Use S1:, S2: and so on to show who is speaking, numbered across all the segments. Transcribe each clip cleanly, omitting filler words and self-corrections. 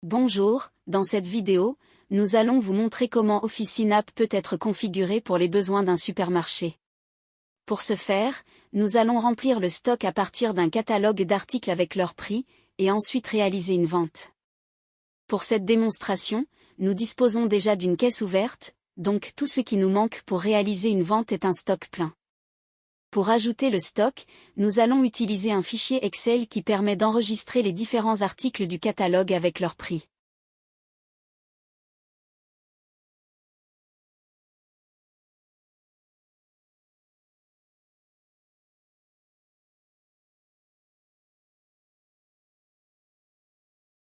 S1: Bonjour, dans cette vidéo, nous allons vous montrer comment Officine App peut être configuré pour les besoins d'un supermarché. Pour ce faire, nous allons remplir le stock à partir d'un catalogue d'articles avec leur prix, et ensuite réaliser une vente. Pour cette démonstration, nous disposons déjà d'une caisse ouverte, donc tout ce qui nous manque pour réaliser une vente est un stock plein. Pour ajouter le stock, nous allons utiliser un fichier Excel qui permet d'enregistrer les différents articles du catalogue avec leur prix.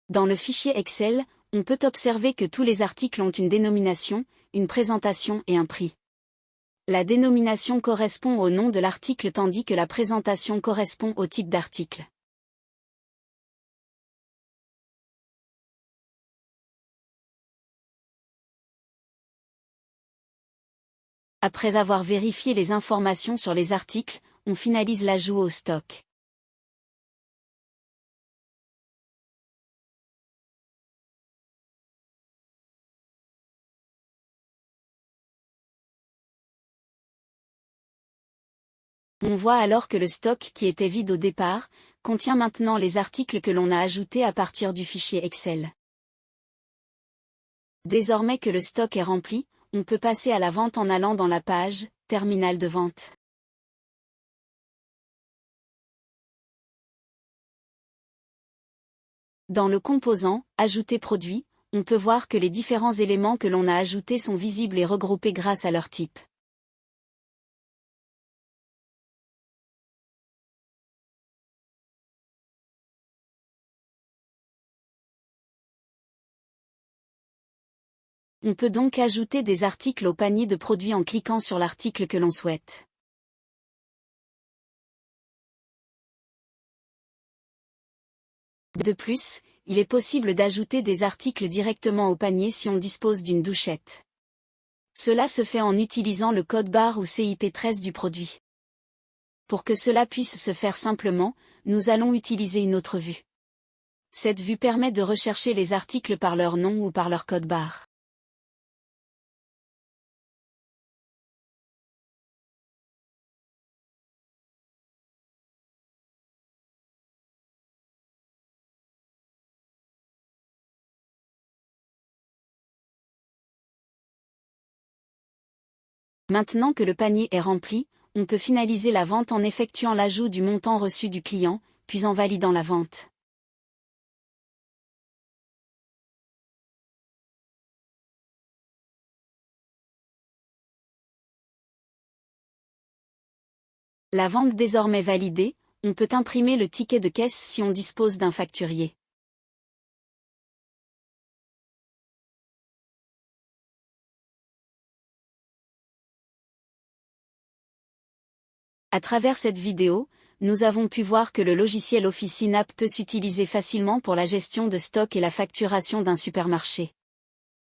S1: Dans le fichier Excel, on peut observer que tous les articles ont une dénomination, une présentation et un prix. La dénomination correspond au nom de l'article tandis que la présentation correspond au type d'article. Après avoir vérifié les informations sur les articles, on finalise l'ajout au stock. On voit alors que le stock qui était vide au départ, contient maintenant les articles que l'on a ajoutés à partir du fichier Excel. Désormais que le stock est rempli, on peut passer à la vente en allant dans la page « Terminal de vente ». Dans le composant « Ajouter produit », on peut voir que les différents éléments que l'on a ajoutés sont visibles et regroupés grâce à leur type. On peut donc ajouter des articles au panier de produits en cliquant sur l'article que l'on souhaite. De plus, il est possible d'ajouter des articles directement au panier si on dispose d'une douchette. Cela se fait en utilisant le code barre ou CIP 13 du produit. Pour que cela puisse se faire simplement, nous allons utiliser une autre vue. Cette vue permet de rechercher les articles par leur nom ou par leur code barre. Maintenant que le panier est rempli, on peut finaliser la vente en effectuant l'ajout du montant reçu du client, puis en validant la vente. La vente désormais validée, on peut imprimer le ticket de caisse si on dispose d'un facturier. À travers cette vidéo, nous avons pu voir que le logiciel Officine App peut s'utiliser facilement pour la gestion de stock et la facturation d'un supermarché.